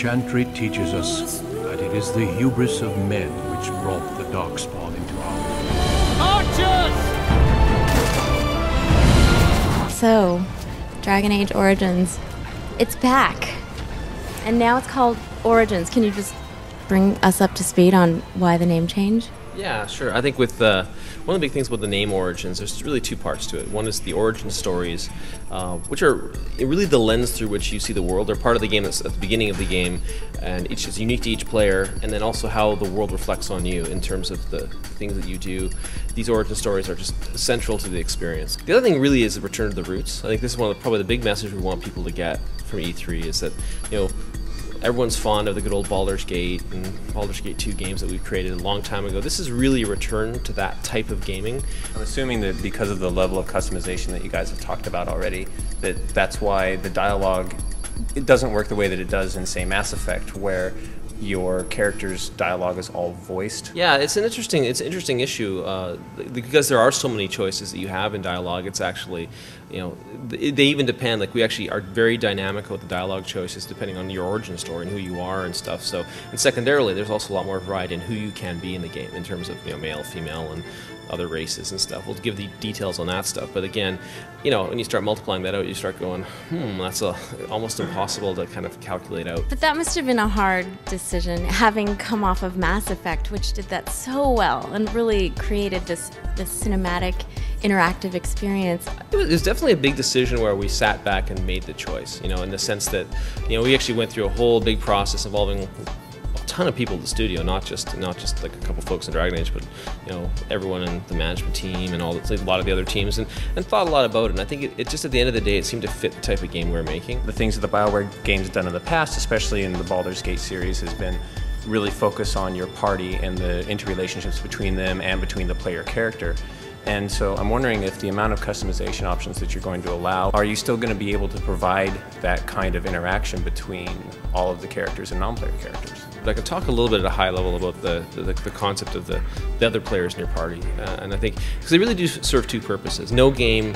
Chantry teaches us that it is the hubris of men which brought the Darkspawn into our world. Archers! So, Dragon Age Origins, it's back. And now it's called Origins. Can you just bring us up to speed on why the name change? Yeah, sure. I think with one of the big things about the name Origins, there's really two parts to it. One is the origin stories, which are really the lens through which you see the world. They're part of the game that's at the beginning of the game, and each is unique to each player, and then also how the world reflects on you in terms of the things that you do. These origin stories are just central to the experience. The other thing really is the return to the roots. I think this is one of probably the big message we want people to get from E3 is that, everyone's fond of the good old Baldur's Gate and Baldur's Gate 2 games that we created a long time ago. This is really a return to that type of gaming. I'm assuming that because of the level of customization that you guys have talked about already, that's why the dialogue, it doesn't work the way that it does in, say, Mass Effect, where your character's dialogue is all voiced. Yeah, it's an interesting issue because there are so many choices that you have in dialogue. It's actually, they even depend. Like we actually are very dynamic with the dialogue choices depending on your origin story and who you are and stuff. So, and secondarily, there's also a lot more variety in who you can be in the game in terms of male, female, and other races and stuff. We'll give the details on that stuff. But again, when you start multiplying that out, you start going, that's almost impossible to kind of calculate out. But that must have been a hard decision, having come off of Mass Effect, which did that so well and really created this cinematic, interactive experience. It was definitely a big decision where we sat back and made the choice, in the sense that, we actually went through a whole big process involving ton of people at the studio, not just like a couple folks in Dragon Age, but everyone in the management team and a lot of the other teams, and thought a lot about it. And I think it just at the end of the day, it seemed to fit the type of game we're making. The things that the BioWare games have done in the past, especially in the Baldur's Gate series, has been really focus on your party and the interrelationships between them and between the player character. And so I'm wondering if the amount of customization options that you're going to allow, are you still going to be able to provide that kind of interaction between all of the characters and non-player characters? But I can talk a little bit at a high level about the concept of the other players in your party, and I think because they really do serve two purposes. No game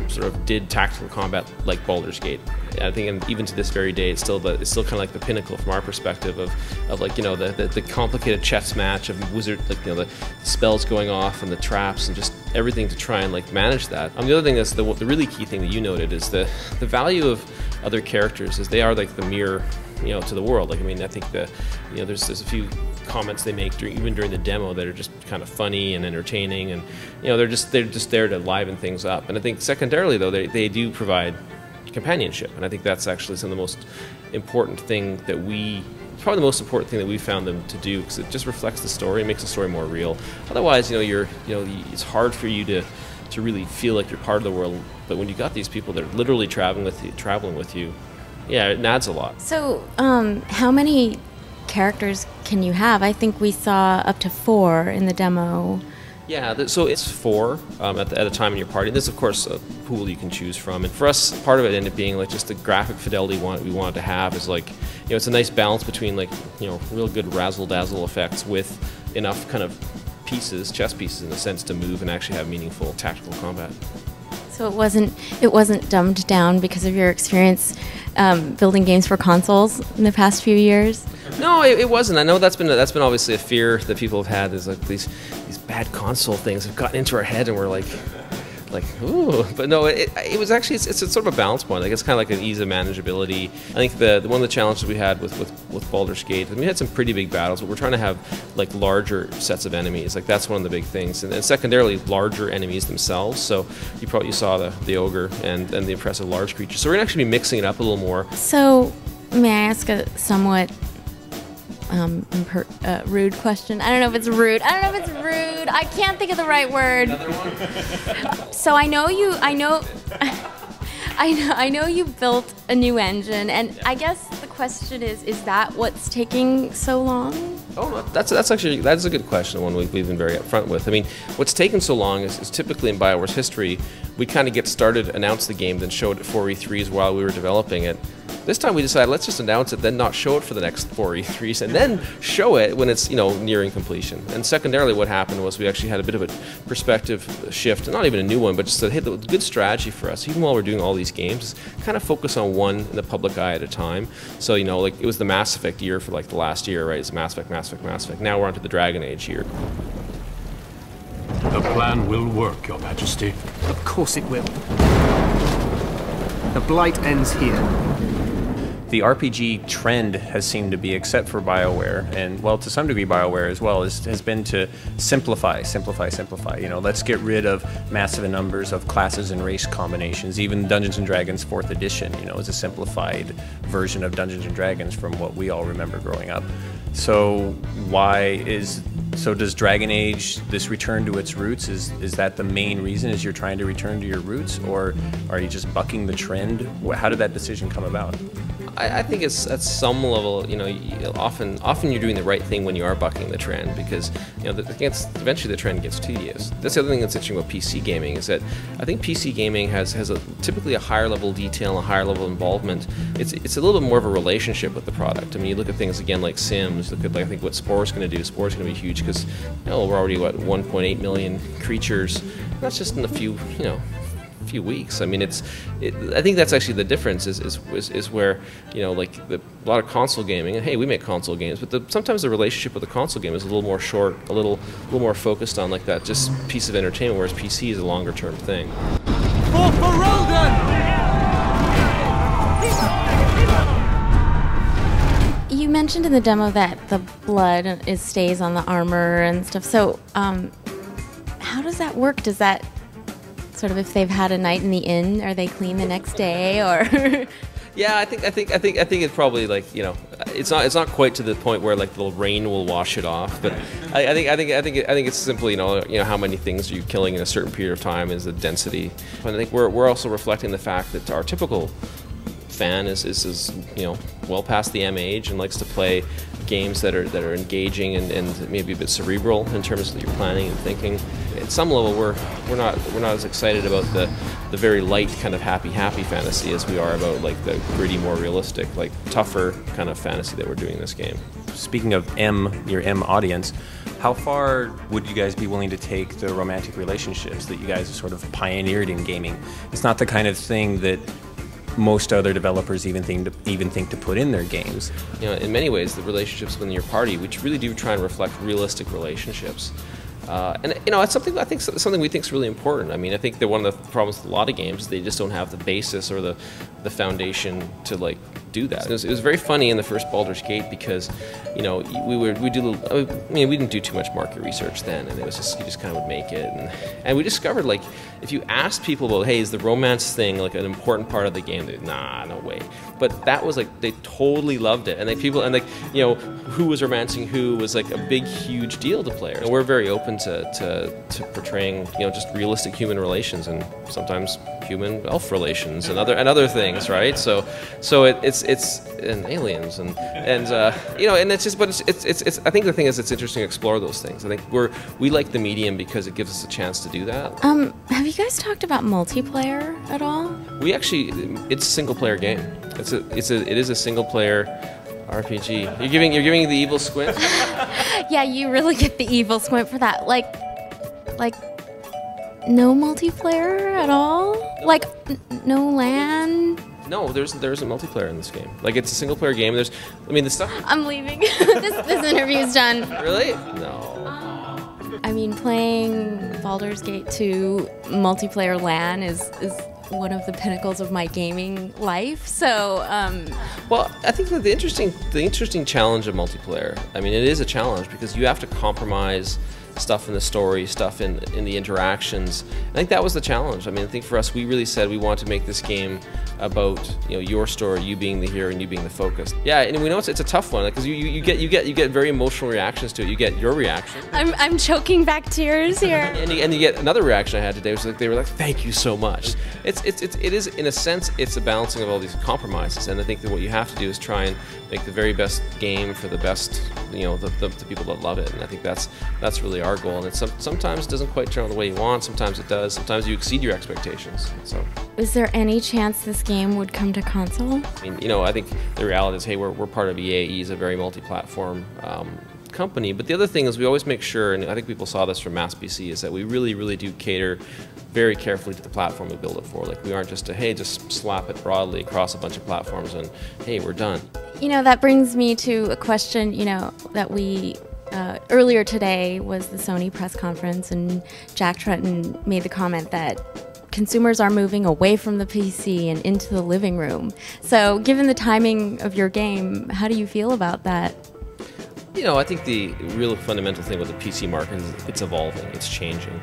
sort of did tactical combat like Baldur's Gate. I think, and even to this very day, it's still kind of like the pinnacle from our perspective of like the complicated chess match of wizard, like the spells going off and the traps and just everything to try and like manage that. The other thing that's the really key thing that you noted is the value of other characters is they are like the mirror to the world. Like, I think there's a few comments they make even during the demo that are just kind of funny and entertaining, and they're just there to liven things up. And I think secondarily though, they do provide companionship, and I think that's actually some of the most important thing that probably the most important thing that we found them to do, because it just reflects the story, it makes the story more real. Otherwise, it's hard for you to really feel like you're part of the world. But when you got these people that are literally traveling with you, yeah, it adds a lot. So, how many characters can you have? I think we saw up to 4 in the demo. Yeah, so it's 4 at a time in your party. There's of course a pool you can choose from, and for us, part of it ended up being like just the graphic fidelity we wanted to have is like, it's a nice balance between like real good razzle dazzle effects with enough kind of chess pieces in a sense, to move and actually have meaningful tactical combat. So it wasn't dumbed down because of your experience building games for consoles in the past few years? No, it wasn't. I know that's been obviously a fear that people have had. Is like these bad console things have gotten into our head, and we're like ooh. But no, it was actually it's sort of a balance point. Like it's kind of like an ease of manageability. I think one of the challenges we had with Baldur's Gate, we had some pretty big battles, but we're trying to have like larger sets of enemies. Like that's one of the big things, and secondarily larger enemies themselves. So you saw the ogre and the impressive large creatures. So we're gonna actually be mixing it up a little more. So may I ask a somewhat rude question? I don't know if it's rude. I can't think of the right word. Another one? So I know you built a new engine, and I guess the question is that what's taking so long? Oh, that's a good question, one we've been very upfront with. What's taken so long is typically in BioWare's history, we kind of get started, announce the game, then show it at 4 E3s while we were developing it. This time we decided let's just announce it, then not show it for the next 4 E3s, and then show it when it's nearing completion. And secondarily, what happened was we actually had a bit of a perspective shift, not even a new one, but just said, hey, the good strategy for us, even while we're doing all these games, is kind of focus on one in the public eye at a time. So like it was the Mass Effect year for like the last year, right? It's Mass Effect, Mass Effect, Mass Effect. Now we're onto the Dragon Age year. The plan will work, Your Majesty. Of course it will. The Blight ends here. The RPG trend has seemed to be, except for BioWare, and well, to some degree BioWare as well, has been to simplify. Let's get rid of massive numbers of classes and race combinations. Even Dungeons & Dragons 4th edition, is a simplified version of Dungeons & Dragons from what we all remember growing up. So does Dragon Age, this return to its roots, is that the main reason, is you're trying to return to your roots, or are you just bucking the trend? How did that decision come about? I think it's at some level, often you're doing the right thing when you are bucking the trend, because eventually the trend gets tedious. That's the other thing that's interesting about PC gaming, is that I think PC gaming has typically a higher level of detail and a higher level of involvement. It's a little bit more of a relationship with the product. I mean, you look at things again like Sims. Look at I think what Spore is going to do. Spore is going to be huge because we're already 1.8 million creatures. That's just in a few weeks. I mean, I think that's actually the difference is where like a lot of console gaming, and hey, we make console games, but sometimes the relationship with the console game is a little more short, a little more focused on like that just piece of entertainment, whereas PC is a longer term thing. You mentioned in the demo that the blood stays on the armor and stuff. So, how does that work? Does that sort of, if they've had a night in the inn, are they clean the next day, or? Yeah, I think it's probably like it's not quite to the point where like the rain will wash it off, but I think it's simply how many things are you killing in a certain period of time is the density. And I think we're also reflecting the fact that our typical fan is well past the M age and likes to play games that are engaging and maybe a bit cerebral in terms of your planning and thinking. At some level, we're not as excited about the very light kind of happy fantasy as we are about like the gritty, more realistic, like tougher kind of fantasy that we're doing in this game. Speaking of your M audience, how far would you guys be willing to take the romantic relationships that you guys have sort of pioneered in gaming? It's not the kind of thing that most other developers even think to put in their games. In many ways, the relationships within your party, which really do try and reflect realistic relationships. And it's something we think is really important. I mean, I think that one of the problems with a lot of games is they just don't have the basis or the foundation to like do that. It was very funny in the first Baldur's Gate because we didn't do too much market research then, and it was just you just kind of would make it, and we discovered like if you asked people about, hey, is the romance thing like an important part of the game? They'd, nah, no way. But that was like they totally loved it, and who was romancing who was like a big huge deal to players. And we're very open to portraying just realistic human relations and sometimes human elf relations and other things, right? So it's and aliens and it's just, but it's I think the thing is it's interesting to explore those things. I think we like the medium because it gives us a chance to do that. Have you guys talked about multiplayer at all? We actually, it's a single player game. It is a single player RPG. You're giving the evil squint? Yeah, you really get the evil squint for that. Like no multiplayer at all? Like no LAN? No, there's a multiplayer in this game. Like it's a single player game. The stuff. I'm leaving. this interview's done. Really? No. I mean, playing Baldur's Gate 2 multiplayer LAN is one of the pinnacles of my gaming life. So, well, I think that the interesting challenge of multiplayer. I mean, it is a challenge because you have to compromise stuff in the story, stuff in the interactions. I think that was the challenge. I mean, I think for us, we really said we want to make this game about your story, you being the hero and you being the focus. Yeah, and we know it's a tough one because you get very emotional reactions to it. You get your reaction. I'm choking back tears here. and you get another reaction I had today was like they were like, "Thank you so much." It is in a sense it's a balancing of all these compromises, and I think that what you have to do is try and make the very best game for the best the people that love it, and I think that's really our goal. And sometimes it doesn't quite turn out the way you want, sometimes it does, sometimes you exceed your expectations. So, is there any chance this game would come to console? I mean, I think the reality is, hey, we're part of EA. EA is a very multi-platform company. But the other thing is we always make sure, and I think people saw this from MassPC, is that we really do cater very carefully to the platform we build it for. Like, we aren't just just slap it broadly across a bunch of platforms and, hey, we're done. That brings me to a question, that we earlier today was the Sony press conference, and Jack Tretton made the comment that consumers are moving away from the PC and into the living room. So given the timing of your game, how do you feel about that? I think the real fundamental thing with the PC market is it's evolving, it's changing.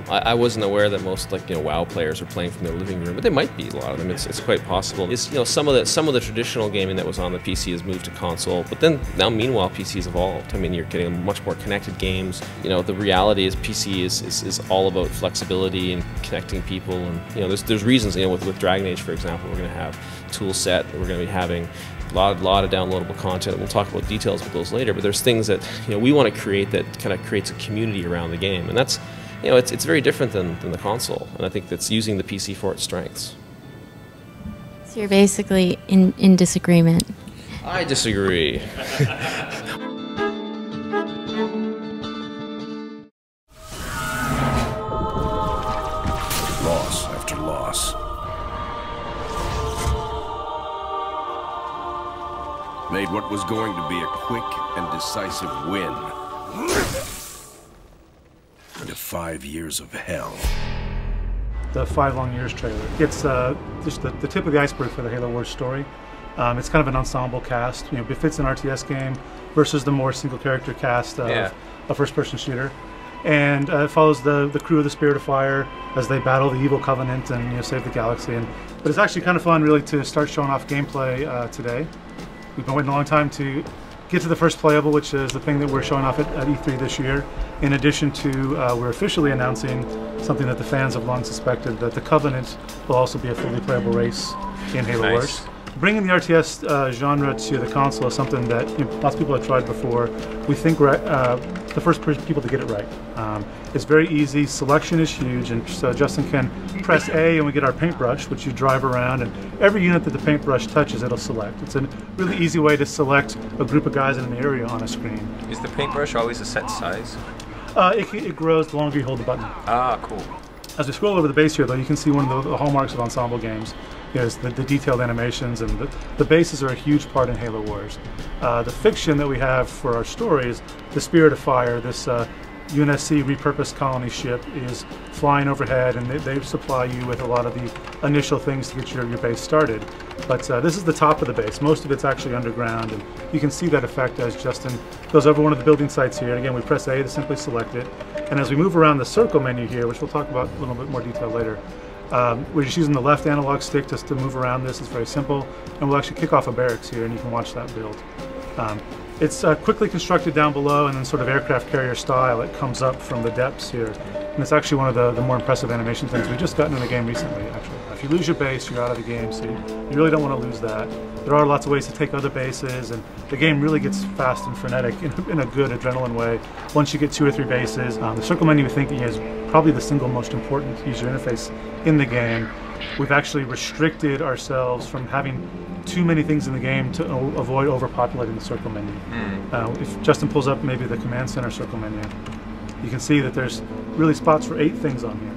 I wasn't aware that most WoW players are playing from their living room, but they might be, a lot of them. It's quite possible. Some of the traditional gaming that was on the PC has moved to console, but then now meanwhile PC's evolved. I mean, you're getting much more connected games. The reality is PC is all about flexibility and connecting people, and there's reasons. With Dragon Age, for example, we're going to have tool set, we're going to be having a lot of downloadable content. We'll talk about details with those later, but there's things that we want to create that kind of creates a community around the game, and that's it's very different than the console, and I think that's using the PC for its strengths. So you're basically in disagreement. I disagree. Loss after loss. Made what was going to be a quick and decisive win into 5 years of hell. The 5 Long Years trailer. It's just the tip of the iceberg for the Halo Wars story. It's kind of an ensemble cast. Befits an RTS game versus the more single character cast of a first-person shooter. And it follows the crew of the Spirit of Fire as they battle the evil Covenant and save the galaxy. But it's actually kind of fun, really, to start showing off gameplay today. We've been waiting a long time to get to the first playable, which is the thing that we're showing off at E3 this year. In addition to, we're officially announcing something that the fans have long suspected, that the Covenant will also be a fully playable race in Halo Wars. Bringing the RTS genre to the console is something that lots of people have tried before. We think we're the first people to get it right. It's very easy, selection is huge, and so Justin can press A and we get our paintbrush, which you drive around, and every unit that the paintbrush touches, it'll select. It's a really easy way to select a group of guys in an area on a screen. Is the paintbrush always a set size? It grows the longer you hold the button. Ah, cool. As we scroll over the base here, though, you can see one of the hallmarks of ensemble games is the detailed animations, and the bases are a huge part in Halo Wars. The fiction that we have for our stories, the Spirit of Fire, this UNSC repurposed colony ship, is flying overhead, and they supply you with a lot of the initial things to get your base started. But this is the top of the base. Most of it's actually underground, and you can see that effect as Justin goes over one of the building sites here. And again, we press A to simply select it. And as we move around the circle menu here, which we'll talk about a little bit more detail later, we're just using the left analog stick just to move around this. It's very simple. And we'll actually kick off a barracks here, and you can watch that build. It's quickly constructed down below, and then sort of aircraft carrier style, it comes up from the depths here. And it's actually one of the more impressive animation things we've just gotten in the game recently, actually. If you lose your base, you're out of the game, so you really don't want to lose that. There are lots of ways to take other bases, and the game really gets fast and frenetic in a good adrenaline way once you get 2 or 3 bases. The circle menu, we think, is probably the single most important user interface in the game. We've actually restricted ourselves from having too many things in the game to avoid overpopulating the circle menu. If Justin pulls up maybe the command center circle menu, you can see that there's really spots for 8 things on here.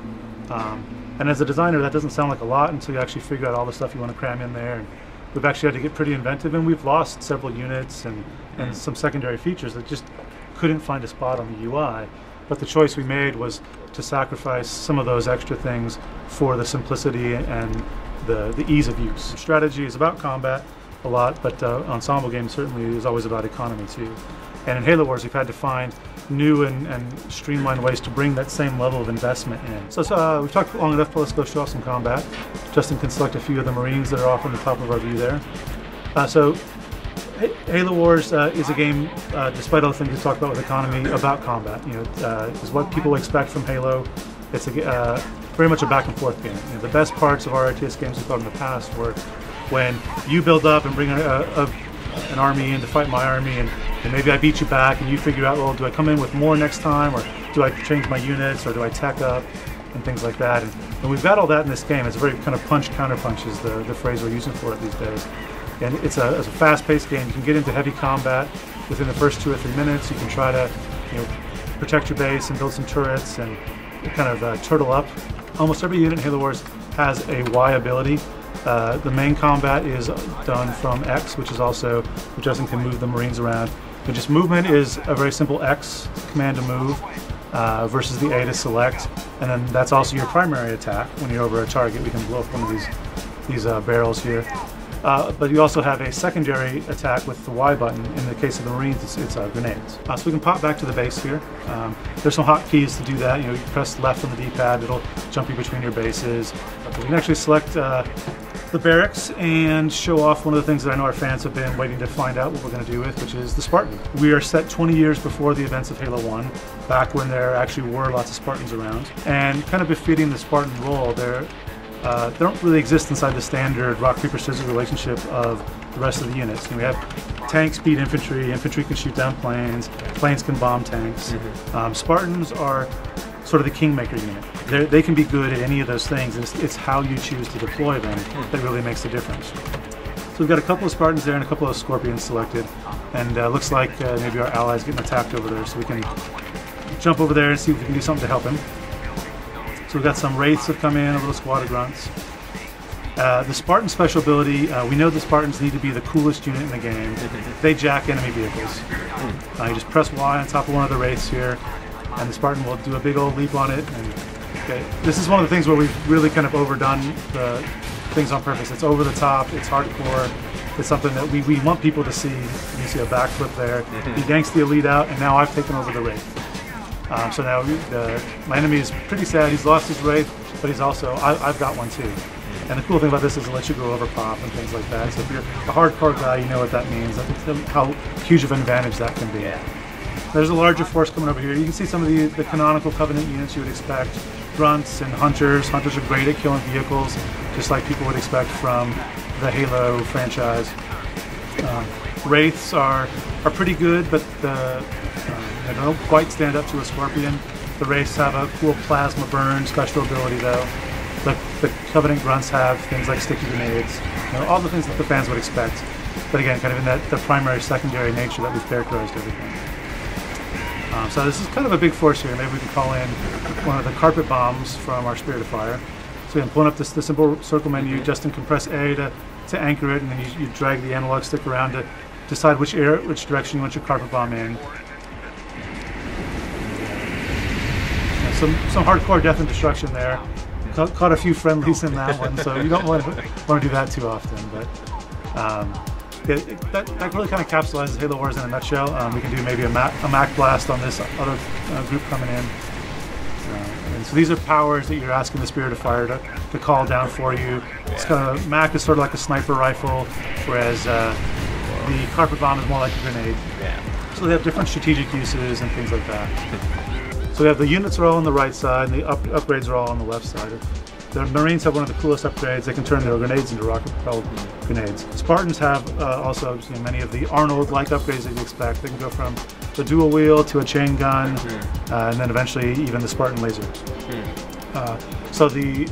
And as a designer, that doesn't sound like a lot until you actually figure out all the stuff you want to cram in there. And we've actually had to get pretty inventive, and we've lost several units and some secondary features that just couldn't find a spot on the UI. But the choice we made was to sacrifice some of those extra things for the simplicity and the ease of use. Strategy is about combat a lot, but ensemble games certainly is always about economy too. And in Halo Wars, we've had to find new and streamlined ways to bring that same level of investment in. So we've talked long enough, but let's go show off some combat. Justin can select a few of the Marines that are off on the top of our view there. So Halo Wars is a game, despite all the things we talked about with economy, about combat. It's what people expect from Halo. It's very much a back and forth game. The best parts of our RTS games we've played in the past were when you build up and bring a an army in to fight my army, and maybe I beat you back, and you figure out, well, do I come in with more next time, or do I change my units, or do I tech up, and things like that. And we've got all that in this game. It's a very kind of punch counter punch is the phrase we're using for it these days. And it's a fast-paced game. You can get into heavy combat within the first 2 or 3 minutes. You can try to, protect your base and build some turrets and kind of turtle up. Almost every unit in Halo Wars has a Y ability. The main combat is done from X, which Justin can move the Marines around. But just movement is a very simple X command to move versus the A to select, and then that's also your primary attack. When you're over a target, we can blow up one of these barrels here. But you also have a secondary attack with the Y button. In the case of the Marines, it's grenades. So we can pop back to the base here. There's some hotkeys to do that. You press left on the D-pad, it'll jump you between your bases. You can actually select the barracks and show off one of the things that I know our fans have been waiting to find out what we're going to do with, which is the Spartan. We are set 20 years before the events of Halo 1, back when there actually were lots of Spartans around. And kind of befitting the Spartan role, they don't really exist inside the standard rock, paper, scissors relationship of the rest of the units. We have tanks beat infantry, infantry can shoot down planes, planes can bomb tanks. Spartans are sort of the kingmaker unit. They can be good at any of those things, and it's how you choose to deploy them that really makes the difference. So we've got a couple of Spartans there and a couple of Scorpions selected, and looks like maybe our ally's getting attacked over there, so we can jump over there and see if we can do something to help him. So we've got some Wraiths have come in, a little squad of Grunts. The Spartan special ability, we know the Spartans need to be the coolest unit in the game. They jack enemy vehicles. You just press Y on top of one of the Wraiths here, and the Spartan will do a big old leap on it. And this is one of the things where we've really kind of overdone the things on purpose. It's over the top, it's hardcore, it's something that we want people to see. You see a backflip there. He yanks the elite out, and now I've taken over the Wraith. So now my enemy is pretty sad. He's lost his Wraith, but he's also, I've got one too. And the cool thing about this is it lets you go over pop and things like that. So if you're a hardcore guy, you know what that means, how huge of an advantage that can be. There's a larger force coming over here. You can see some of the canonical Covenant units you would expect. Grunts and Hunters. Hunters are great at killing vehicles, just like people would expect from the Halo franchise. Wraiths are pretty good, but they don't quite stand up to a Scorpion. The Wraiths have a cool plasma burn special ability though. The Covenant Grunts have things like sticky grenades, all the things that the fans would expect. But again, kind of in the primary, secondary nature that we've characterized everything. So this is kind of a big force here. Maybe we can call in one of the carpet bombs from our Spirit of Fire. So again, pulling up the simple circle menu, Justin can press A to anchor it, and then you drag the analog stick around to decide which direction you want your carpet bomb in. Some hardcore death and destruction there. Caught a few friendlies in that one, so you don't want to do that too often. But that really kind of capsulizes Halo Wars in a nutshell. We can do maybe a Mac blast on this other group coming in. And so these are powers that you're asking the Spirit of Fire to call down for you. It's kind of, Mac is sort of like a sniper rifle, whereas the carpet bomb is more like a grenade. So they have different strategic uses and things like that. So we have the units are all on the right side, and the upgrades are all on the left side. The Marines have one of the coolest upgrades. They can turn their grenades into rocket-propelled grenades. Spartans have also many of the Arnold-like upgrades that you expect. They can go from the dual wheel to a chain gun, and then eventually even the Spartan laser. So the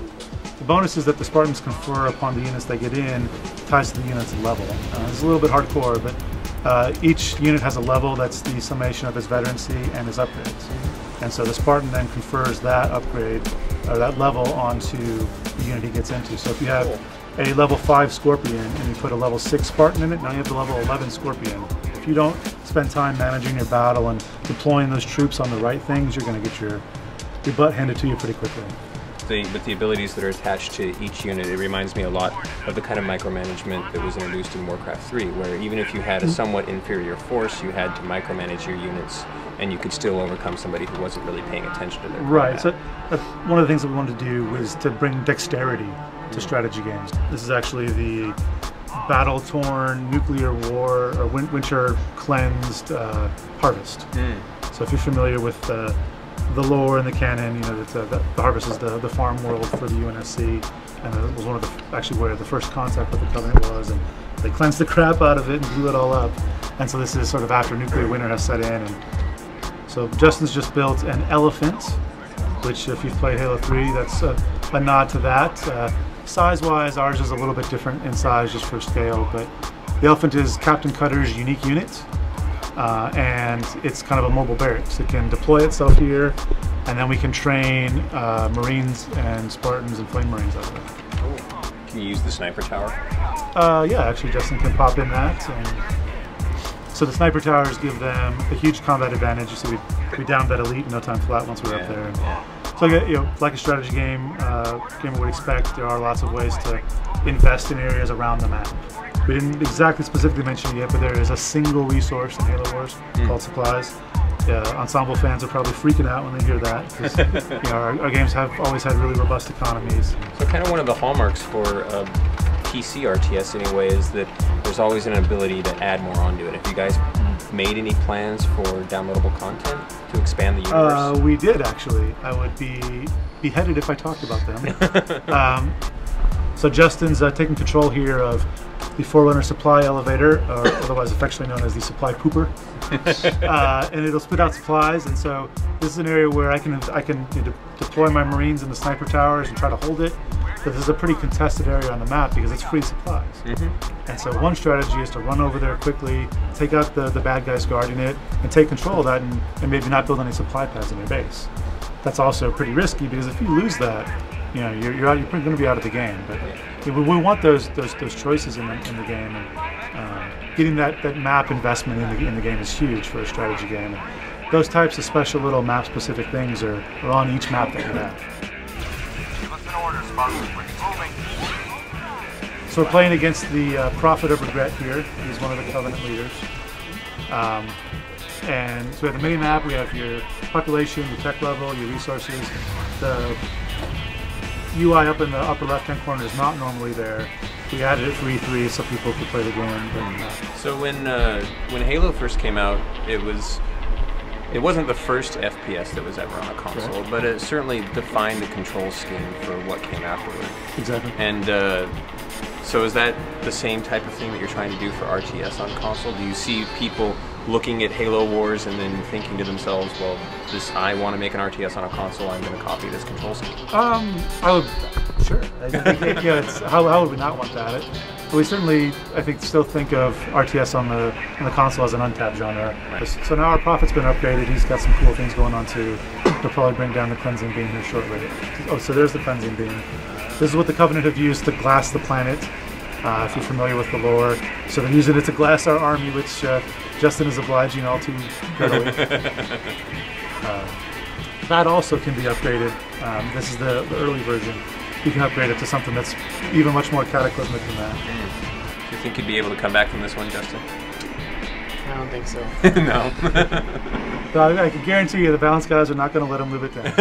bonuses that the Spartans confer upon the units they get in ties to the unit's level. It's a little bit hardcore, but each unit has a level that's the summation of his veterancy and his upgrades. And so the Spartan then confers that upgrade, or that level, onto the unit he gets into. So if you have a level 5 Scorpion and you put a level 6 Spartan in it, now you have the level 11 Scorpion. If you don't spend time managing your battle and deploying those troops on the right things, you're going to get your butt handed to you pretty quickly. But the abilities that are attached to each unit, it reminds me a lot of the kind of micromanagement that was introduced in Warcraft 3, where even if you had a somewhat inferior force, you had to micromanage your units, and you could still overcome somebody who wasn't really paying attention to their combat. So one of the things that we wanted to do was to bring dexterity to strategy games. This is actually the battle-torn, nuclear war, or winter-cleansed Harvest. So if you're familiar with the lore and the canon, the Harvest is the farm world for the UNSC, and it was one of actually where the first contact with the Covenant was, and they cleansed the crap out of it and blew it all up. And so this is sort of after nuclear winter has set in. And so Justin's just built an elephant, which if you've played Halo 3, that's a nod to that. Size-wise, ours is a little bit different in size just for scale, but the elephant is Captain Cutter's unique unit, and it's kind of a mobile barracks. It can deploy itself here, and then we can train Marines and Spartans and Flame Marines out of it. Can you use the sniper tower? Yeah, actually Justin can pop in that. And so the sniper towers give them a huge combat advantage. So we downed that elite in no time flat once we're up there. So like a strategy game, gamer would expect, there are lots of ways to invest in areas around the map. We didn't exactly specifically mention it yet, but there is a single resource in Halo Wars called supplies. Ensemble fans are probably freaking out when they hear that, because our games have always had really robust economies. So kind of one of the hallmarks for PC RTS anyway is that there's always an ability to add more onto it. Have you guys made any plans for downloadable content to expand the universe? We did, actually. I would be beheaded if I talked about them. So Justin's taking control here of the Forerunner supply elevator, or otherwise affectionately known as the supply pooper. And it'll spit out supplies, and so this is an area where I can deploy my Marines in the sniper towers and try to hold it. But this is a pretty contested area on the map because it's free supplies. And so one strategy is to run over there quickly, take out the bad guys guarding it, and take control of that, and maybe not build any supply pads in your base. That's also pretty risky because if you lose that, you're going to be out of the game. But we want those choices in the game, and getting that map investment in the game is huge for a strategy game. And those types of special little map-specific things are on each map that we have. So we're playing against the Prophet of Regret here. He's one of the Covenant leaders. And so we have the mini-map, we have your population, your tech level, your resources. The UI up in the upper left-hand corner is not normally there. We added it for E3 so people could play the game. But, so when Halo first came out, it wasn't the first FPS that was ever on a console, but it certainly defined the control scheme for what came afterward. Exactly. And so is that the same type of thing that you're trying to do for RTS on console? Do you see people looking at Halo Wars and then thinking to themselves, well, I want to make an RTS on a console, I'm going to copy this control scheme? I would, sure. How would we not want that? We certainly, I think, still think of RTS on the console as an untapped genre. Right. So now our Prophet's been upgraded. He's got some cool things going on too. He'll probably bring down the cleansing beam here shortly. Oh, so there's the cleansing beam. This is what the Covenant have used to glass the planet, if you're familiar with the lore. So they're using it to glass our army, which Justin is obliging all too readily. That also can be upgraded. This is the early version. You can upgrade it to something that's even much more cataclysmic than that. Do you think you'd be able to come back from this one, Justin? I don't think so. No. So I can guarantee you the balance guys are not going to let him live it down.